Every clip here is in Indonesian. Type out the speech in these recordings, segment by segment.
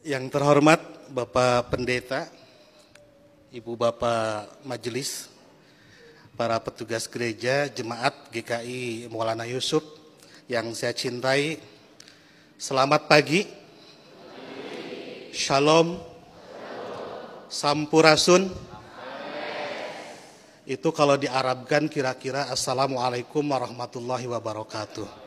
Yang terhormat Bapak Pendeta, Ibu Bapak Majelis, para petugas gereja, jemaat GKI Maulana Yusuf yang saya cintai, selamat pagi, Shalom, Sampurasun. Itu kalau diarabkan kira-kira Assalamualaikum warahmatullahi wabarakatuh.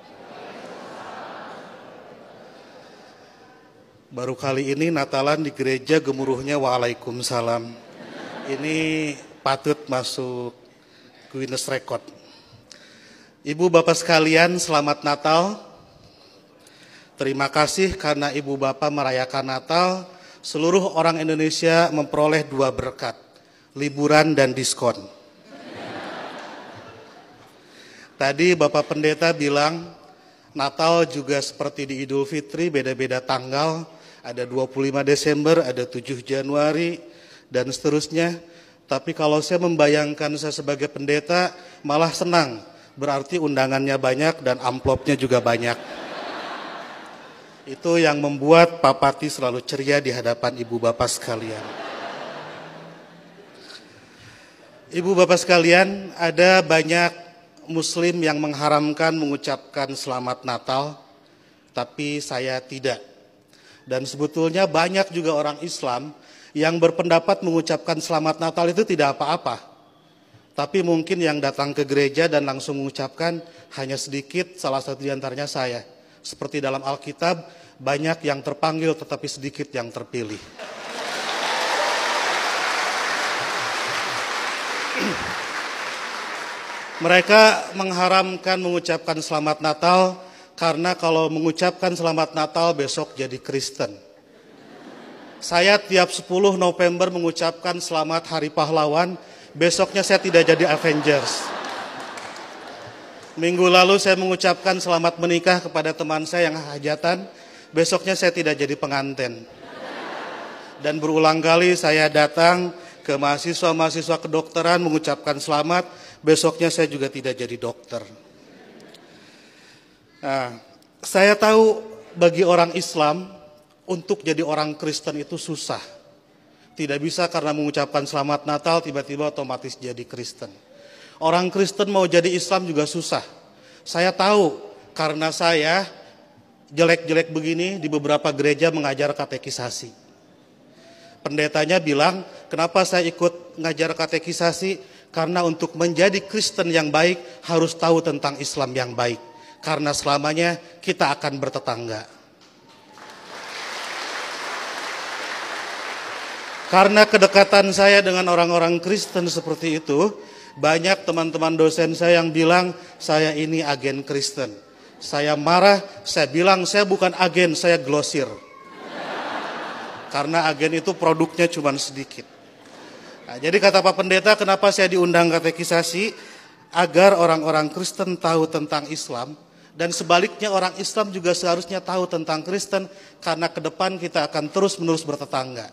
Baru kali ini Natalan di gereja gemuruhnya Waalaikumsalam. Ini patut masuk Guinness Record. Ibu bapak sekalian, selamat Natal. Terima kasih karena ibu bapak merayakan Natal. Seluruh orang Indonesia memperoleh 2 berkat, liburan dan diskon. Tadi Bapak Pendeta bilang Natal juga seperti di Idul Fitri, beda-beda tanggal. Ada 25 Desember, ada 7 Januari, dan seterusnya. Tapi kalau saya membayangkan saya sebagai pendeta, malah senang. Berarti undangannya banyak dan amplopnya juga banyak. Itu yang membuat Pak Pati selalu ceria di hadapan ibu bapak sekalian. Ibu bapak sekalian, ada banyak Muslim yang mengharamkan mengucapkan selamat Natal, tapi saya tidak. Dan sebetulnya banyak juga orang Islam yang berpendapat mengucapkan selamat Natal itu tidak apa-apa. Tapi mungkin yang datang ke gereja dan langsung mengucapkan hanya sedikit, salah satu di antaranya saya. Seperti dalam Alkitab, banyak yang terpanggil tetapi sedikit yang terpilih. Mereka mengharamkan mengucapkan selamat Natal karena kalau mengucapkan selamat Natal besok jadi Kristen. Saya tiap 10 November mengucapkan selamat Hari Pahlawan, besoknya saya tidak jadi Avengers. Minggu lalu saya mengucapkan selamat menikah kepada teman saya yang hajatan, besoknya saya tidak jadi pengantin. Dan berulang kali saya datang ke mahasiswa-mahasiswa kedokteran mengucapkan selamat, besoknya saya juga tidak jadi dokter. Nah, saya tahu bagi orang Islam untuk jadi orang Kristen itu susah. Tidak bisa karena mengucapkan selamat Natal tiba-tiba otomatis jadi Kristen. Orang Kristen mau jadi Islam juga susah. Saya tahu karena saya jelek-jelek begini di beberapa gereja mengajar katekisasi. Pendetanya bilang, kenapa saya ikut ngajar katekisasi? Karena untuk menjadi Kristen yang baik harus tahu tentang Islam yang baik. Karena selamanya kita akan bertetangga. Karena kedekatan saya dengan orang-orang Kristen seperti itu, banyak teman-teman dosen saya yang bilang, saya ini agen Kristen. Saya marah, saya bilang saya bukan agen, saya glosir. Karena agen itu produknya cuma sedikit. Nah, jadi kata Pak Pendeta, kenapa saya diundang katekisasi? Agar orang-orang Kristen tahu tentang Islam. Dan sebaliknya orang Islam juga seharusnya tahu tentang Kristen. Karena ke depan kita akan terus-menerus bertetangga.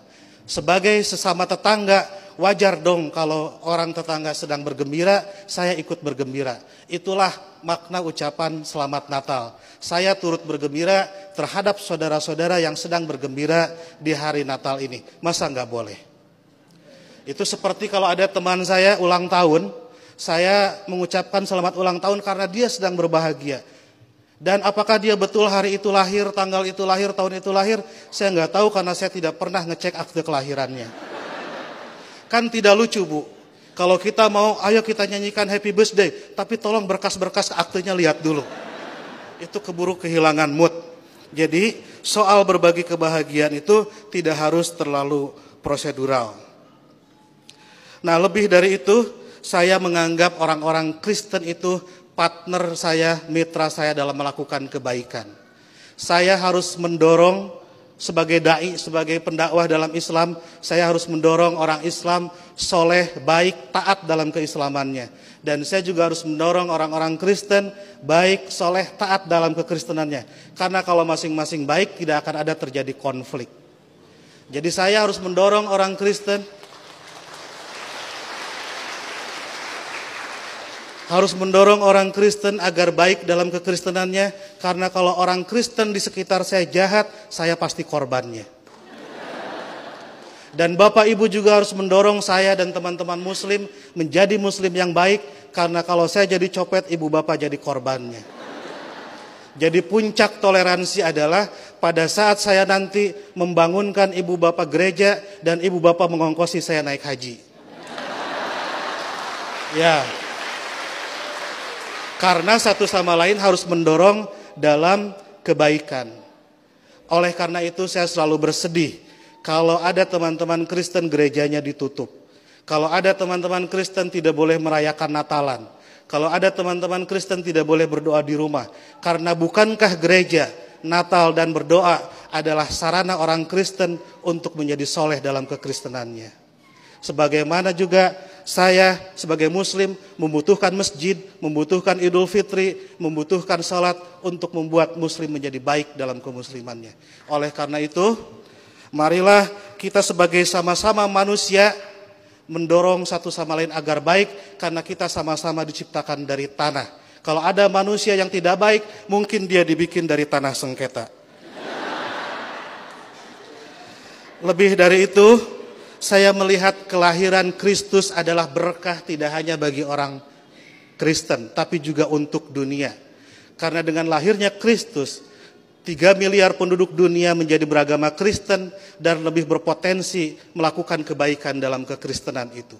Sebagai sesama tetangga, wajar dong kalau orang tetangga sedang bergembira, saya ikut bergembira. Itulah makna ucapan selamat Natal. Saya turut bergembira terhadap saudara-saudara yang sedang bergembira di hari Natal ini. Masa nggak boleh? Itu seperti kalau ada teman saya ulang tahun, saya mengucapkan selamat ulang tahun karena dia sedang berbahagia. Dan apakah dia betul hari itu lahir, tanggal itu lahir, tahun itu lahir, saya nggak tahu karena saya tidak pernah ngecek akte kelahirannya. Kan tidak lucu, Bu. Kalau kita mau, ayo kita nyanyikan happy birthday, tapi tolong berkas-berkas aktenya lihat dulu. Itu keburu kehilangan mood. Jadi soal berbagi kebahagiaan itu tidak harus terlalu prosedural. Nah, lebih dari itu, saya menganggap orang-orang Kristen itu partner saya, mitra saya dalam melakukan kebaikan. Saya harus mendorong sebagai dai, sebagai pendakwah dalam Islam, saya harus mendorong orang Islam soleh, baik, taat dalam keislamannya. Dan saya juga harus mendorong orang-orang Kristen baik, soleh, taat dalam kekristenannya. Karena kalau masing-masing baik tidak akan ada terjadi konflik. Jadi saya harus mendorong orang Kristen harus mendorong orang Kristen agar baik dalam kekristenannya, karena kalau orang Kristen di sekitar saya jahat, saya pasti korbannya. Dan Bapak Ibu juga harus mendorong saya dan teman-teman muslim menjadi muslim yang baik. Karena kalau saya jadi copet, Ibu Bapak jadi korbannya. Jadi puncak toleransi adalah pada saat saya nanti membangunkan Ibu Bapak gereja dan Ibu Bapak mengongkosi saya naik haji. Ya. Karena satu sama lain harus mendorong dalam kebaikan. Oleh karena itu saya selalu bersedih kalau ada teman-teman Kristen gerejanya ditutup. Kalau ada teman-teman Kristen tidak boleh merayakan Natalan. Kalau ada teman-teman Kristen tidak boleh berdoa di rumah. Karena bukankah gereja, Natal dan berdoa adalah sarana orang Kristen untuk menjadi soleh dalam kekristenannya. Sebagaimana juga saya sebagai muslim membutuhkan masjid, membutuhkan Idul Fitri, membutuhkan salat untuk membuat muslim menjadi baik dalam kemuslimannya. Oleh karena itu, marilah kita sebagai sama-sama manusia mendorong satu sama lain agar baik, karena kita sama-sama diciptakan dari tanah. Kalau ada manusia yang tidak baik, mungkin dia dibikin dari tanah sengketa. Lebih dari itu, saya melihat kelahiran Kristus adalah berkah tidak hanya bagi orang Kristen, tapi juga untuk dunia. Karena dengan lahirnya Kristus, 3 miliar penduduk dunia menjadi beragama Kristen dan lebih berpotensi melakukan kebaikan dalam kekristenan itu.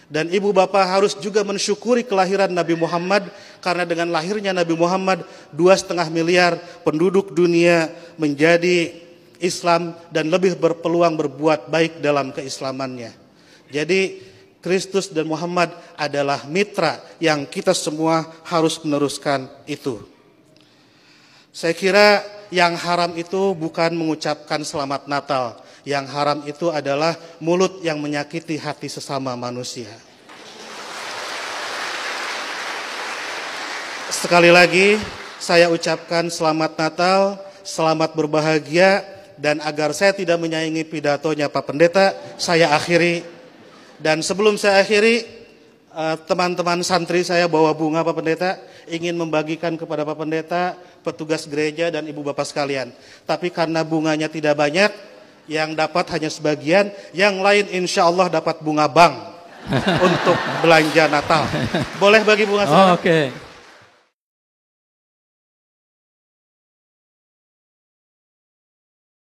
Dan Ibu Bapak harus juga mensyukuri kelahiran Nabi Muhammad, karena dengan lahirnya Nabi Muhammad 2,5 miliar penduduk dunia menjadi Islam dan lebih berpeluang berbuat baik dalam keislamannya. Jadi Kristus dan Muhammad adalah mitra yang kita semua harus meneruskan itu. Saya kira yang haram itu bukan mengucapkan selamat Natal. Yang haram itu adalah mulut yang menyakiti hati sesama manusia. Sekali lagi saya ucapkan selamat Natal, selamat berbahagia. Dan agar saya tidak menyaingi pidatonya Pak Pendeta, saya akhiri. Dan sebelum saya akhiri, teman-teman santri saya bawa bunga Pak Pendeta, ingin membagikan kepada Pak Pendeta, petugas gereja dan Ibu Bapak sekalian. Tapi karena bunganya tidak banyak, yang dapat hanya sebagian, yang lain insya Allah dapat bunga bank untuk belanja Natal. Boleh bagi bunga saya? Oke.